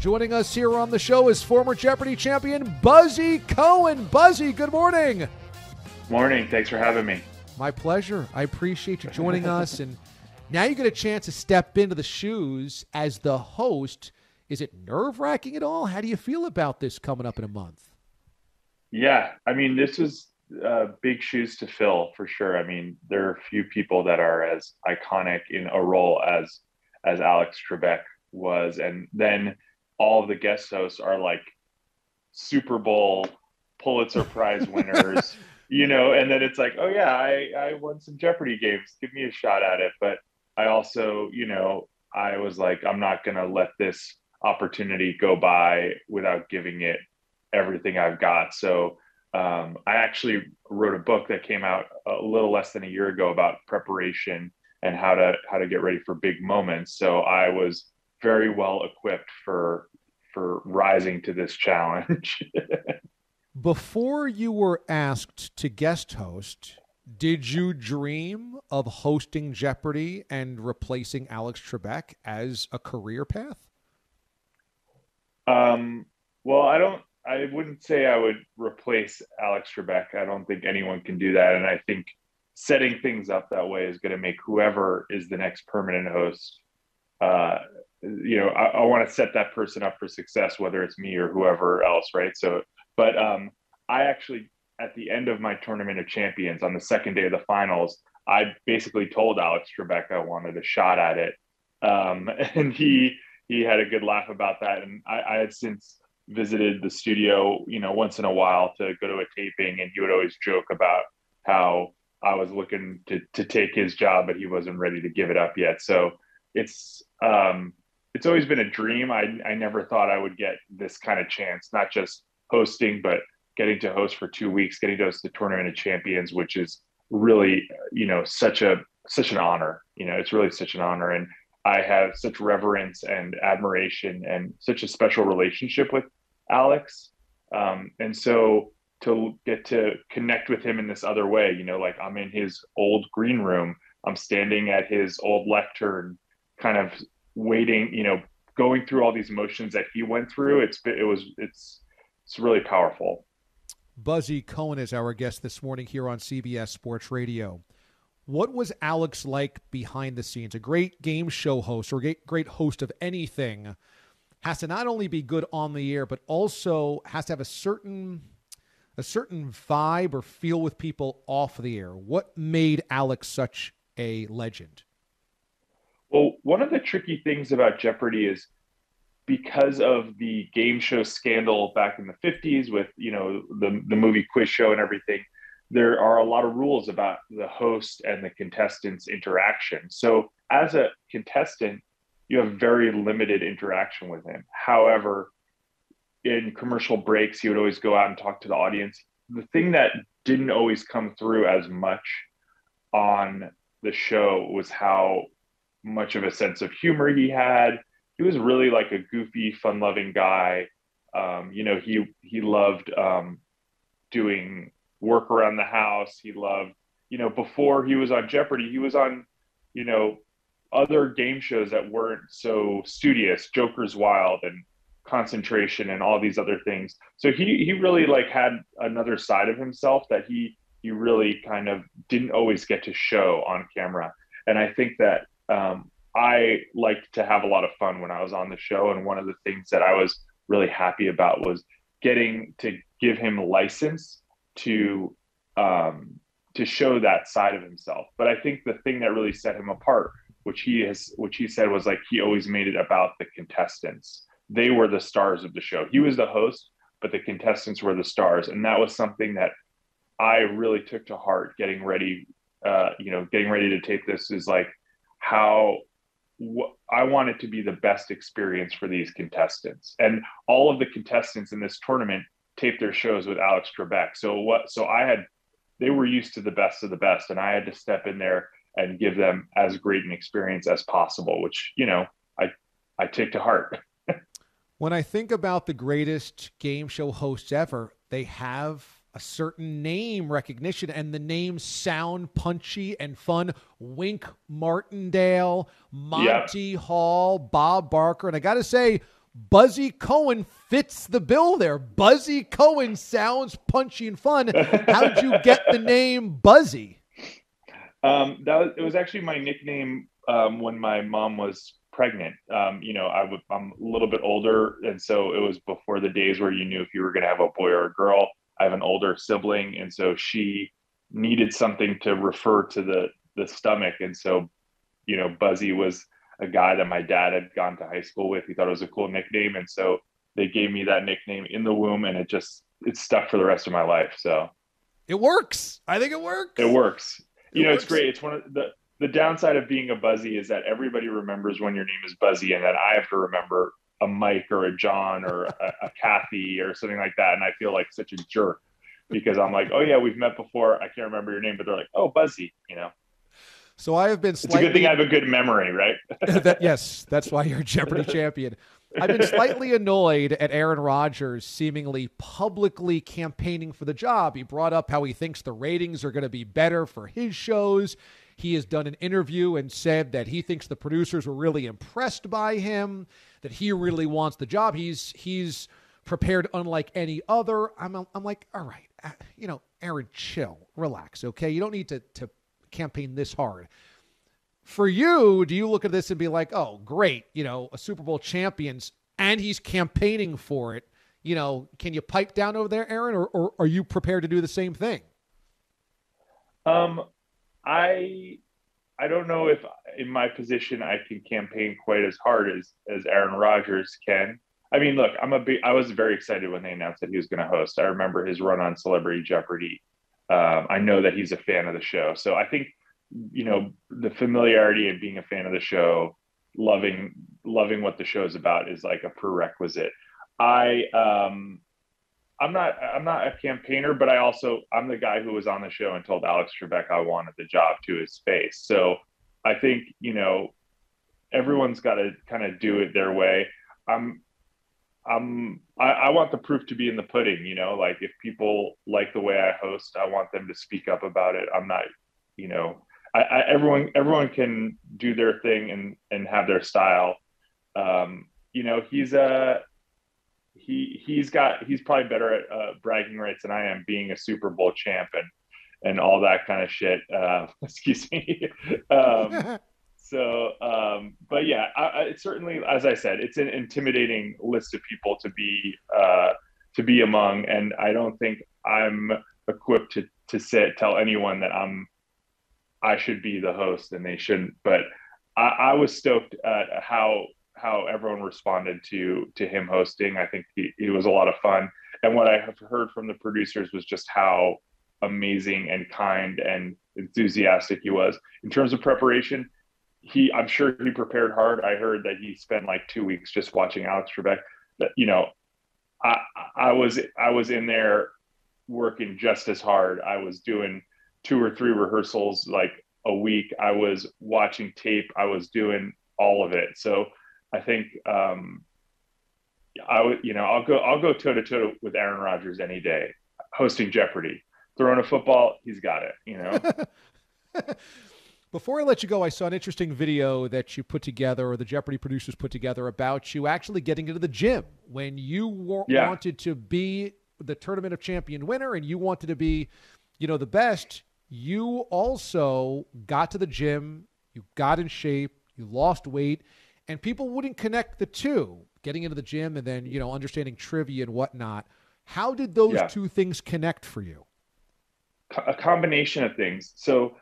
Joining us here on the show is former Jeopardy champion Buzzy Cohen. Buzzy, good morning. Morning. Thanks for having me. My pleasure. I appreciate you joining us. And now you get a chance to step into the shoes as the host. Is it nerve-wracking at all? How do you feel about this coming up in a month? Yeah, I mean, this is big shoes to fill for sure. I mean, there are few people that are as iconic in a role as Alex Trebek was, and then all of the guest hosts are like Super Bowl, Pulitzer Prize winners, and then it's like, oh yeah, I won some Jeopardy games. Give me a shot at it. But I also, I was like, I'm not going to let this opportunity go by without giving it everything I've got. So I actually wrote a book that came out a little less than a year ago about preparation and how to get ready for big moments. So I was very well equipped for rising to this challenge. Before you were asked to guest host, did you dream of hosting Jeopardy and replacing Alex Trebek as a career path? Well, I wouldn't say I would replace Alex Trebek. I don't think anyone can do that. And I think setting things up that way is going to make whoever is the next permanent host, I want to set that person up for success, whether it's me or whoever else. Right. So, but, I actually, at the end of my Tournament of Champions on the second day of the finals, I basically told Alex Trebek I wanted a shot at it. And he had a good laugh about that. And I had since visited the studio, once in a while to go to a taping, and he would always joke about how I was looking to take his job, but he wasn't ready to give it up yet. So it's always been a dream. I never thought I would get this kind of chance, not just hosting, but getting to host for 2 weeks, getting to host the Tournament of Champions, which is really, such an honor. It's really such an honor. And I have such reverence and admiration and such a special relationship with Alex. And so to get to connect with him in this other way, like I'm in his old green room, I'm standing at his old lectern, kind of waiting, going through all these emotions that he went through. It's really powerful. Buzzy Cohen is our guest this morning here on CBS Sports Radio. What was Alex like behind the scenes? A great game show host or great host of anything has to not only be good on the air, but also has to have a certain vibe or feel with people off the air. What made Alex such a legend? Well, one of the tricky things about Jeopardy is because of the game show scandal back in the 50s with, the movie quiz show and everything, there are a lot of rules about the host and the contestants' interaction. So as a contestant, you have very limited interaction with him. However, in commercial breaks, he would always go out and talk to the audience. The thing that didn't always come through as much on the show was how much of a sense of humor he had. He was really like a goofy, fun-loving guy. He loved doing work around the house. He loved, before he was on Jeopardy, he was on, other game shows that weren't so studious, Joker's Wild and Concentration and all these other things. So he really like had another side of himself that he really kind of didn't always get to show on camera. And I think that I liked to have a lot of fun when I was on the show. And one of the things that I was really happy about was getting to give him license to show that side of himself. But I think the thing that really set him apart, which he said was like, he always made it about the contestants. They were the stars of the show. He was the host, but the contestants were the stars. And that was something that I really took to heart getting ready to tape this, is like how I want it to be the best experience for these contestants. And all of the contestants in this tournament taped their shows with Alex Trebek. They were used to the best of the best, and I had to step in there and give them as great an experience as possible, which, I take to heart. When I think about the greatest game show hosts ever, they have a certain name recognition, and the names sound punchy and fun. Wink Martindale, Monty Hall, Bob Barker. And I got to say, Buzzy Cohen fits the bill there. Buzzy Cohen sounds punchy and fun. How did you get the name Buzzy? It was actually my nickname when my mom was pregnant. I'm a little bit older, and so it was before the days where you knew if you were going to have a boy or a girl. I have an older sibling, and so she needed something to refer to the stomach, and so Buzzy was a guy that my dad had gone to high school with. He thought it was a cool nickname, and so they gave me that nickname in the womb, and it stuck for the rest of my life. So it works. I think it works. It works. It's great. It's one of the downside of being a Buzzy is that everybody remembers when your name is Buzzy, and then I have to remember a Mike or a John or a Kathy or something like that. And I feel like such a jerk because I'm like, oh yeah, we've met before. I can't remember your name, but they're like, oh, Buzzy, So I have been It's a good thing I have a good memory, right? Yes, that's why you're a Jeopardy champion. I've been slightly annoyed at Aaron Rodgers seemingly publicly campaigning for the job. He brought up how he thinks the ratings are going to be better for his shows. He has done an interview and said that he thinks the producers were really impressed by him, that he really wants the job. He's prepared unlike any other. I'm like, all right, Aaron, chill, relax, okay? You don't need to campaign this hard. For you, do you look at this and be like, oh, great, a Super Bowl champions, and he's campaigning for it? Can you pipe down over there, Aaron, or are you prepared to do the same thing? I don't know if in my position I can campaign quite as hard as Aaron Rodgers can. I mean, look, I was very excited when they announced that he was going to host. I remember his run on Celebrity Jeopardy. I know that he's a fan of the show. So I think, the familiarity and being a fan of the show, loving what the show is about is like a prerequisite. I'm not a campaigner, but I'm the guy who was on the show and told Alex Trebek I wanted the job to his face. So I think, everyone's got to kind of do it their way. I want the proof to be in the pudding, like if people like the way I host, I want them to speak up about it. I'm not, everyone can do their thing and have their style. He's probably better at bragging rights than I am, being a Super Bowl champ and all that kind of shit. Excuse me. But yeah, it's certainly, as I said, it's an intimidating list of people to be among, and I don't think I'm equipped to tell anyone that I should be the host and they shouldn't. But I was stoked at how everyone responded to him hosting. I think it was a lot of fun, and what I have heard from the producers was just how amazing and kind and enthusiastic he was in terms of preparation. I'm sure he prepared hard. I heard that he spent like 2 weeks just watching Alex Trebek. That I was in there working just as hard. I was doing 2 or 3 rehearsals like a week. I was watching tape. I was doing all of it. So I think I'll go toe to toe with Aaron Rodgers any day. Hosting Jeopardy, throwing a football, he's got it. Before I let you go, I saw an interesting video that you put together, or the Jeopardy producers put together, about you actually getting into the gym when you wanted to be the Tournament of Champion winner and you wanted to be, the best. You also got to the gym, you got in shape, you lost weight, and people wouldn't connect the two, getting into the gym and then, understanding trivia and whatnot. How did those two things connect for you? A combination of things. So,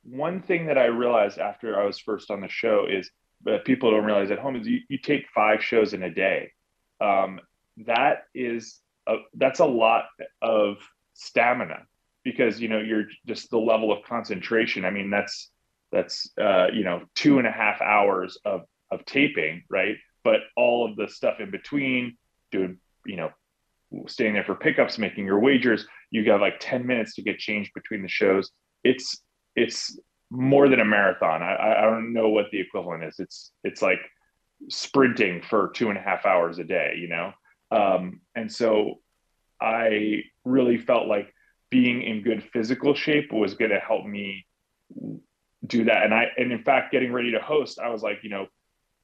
one thing that I realized after I was first on the show is that people don't realize at home is you take 5 shows in a day. That's a lot of stamina because, you're just the level of concentration. I mean, that's 2.5 hours of taping, right? But all of the stuff in between, doing, staying there for pickups, making your wagers, you got like 10 minutes to get changed between the shows. It's more than a marathon. I don't know what the equivalent is. It's like sprinting for 2.5 hours a day, and so I really felt like being in good physical shape was going to help me do that. And in fact, getting ready to host, I was like,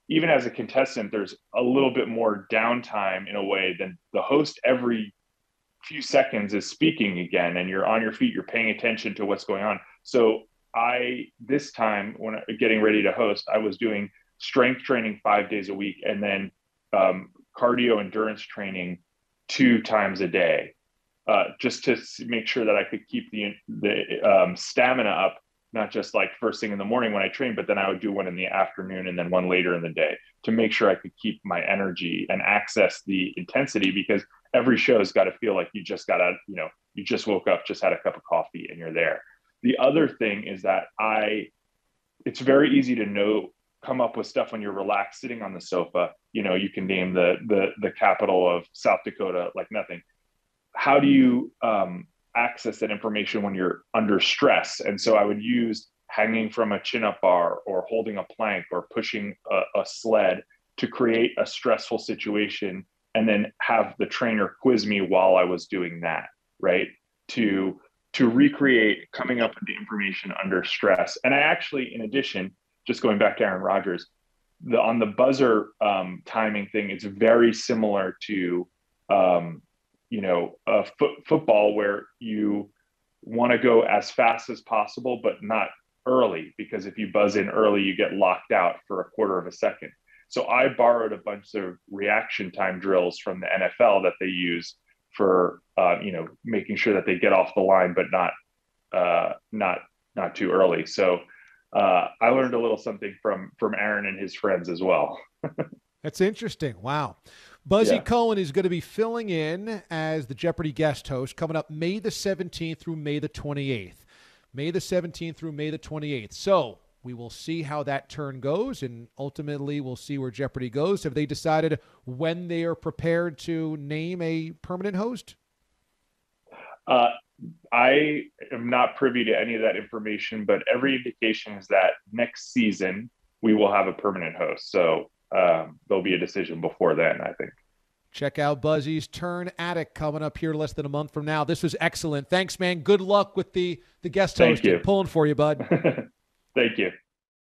even as a contestant, there's a little bit more downtime in a way than the host. Every few seconds is speaking again, and you're on your feet, you're paying attention to what's going on. So this time when getting ready to host, I was doing strength training 5 days a week, and then cardio endurance training 2 times a day, just to make sure that I could keep the stamina up, not just like first thing in the morning when I train, but then I would do one in the afternoon and then one later in the day to make sure I could keep my energy and access the intensity, because every show has got to feel like you just got out, you just woke up, just had a cup of coffee, and you're there. The other thing is that it's very easy to come up with stuff when you're relaxed sitting on the sofa. You can name the capital of South Dakota like nothing. How do you access that information when you're under stress? And so I would use hanging from a chin-up bar or holding a plank or pushing a sled to create a stressful situation, and then have the trainer quiz me while I was doing that, right? To recreate coming up with the information under stress. And I actually, in addition, just going back to Aaron Rodgers, on the buzzer timing thing, it's very similar to football, where you want to go as fast as possible, but not early, because if you buzz in early, you get locked out for a quarter of a second. So I borrowed a bunch of reaction time drills from the NFL that they use for making sure that they get off the line, but not too early. So I learned a little something from Aaron and his friends as well. That's interesting. Wow. Buzzy Yeah. Cohen is going to be filling in as the Jeopardy guest host coming up May the 17th through May the 28th. May the 17th through May the 28th. So we will see how that turn goes, and ultimately we'll see where Jeopardy goes. Have they decided when they are prepared to name a permanent host? I am not privy to any of that information, but every indication is that next season we will have a permanent host. So there'll be a decision before then, I think. Check out Buzzy's Turn Attic coming up here less than a month from now. This was excellent. Thanks, man. Good luck with the guest host. Thank you. Pulling for you, bud. Thank you.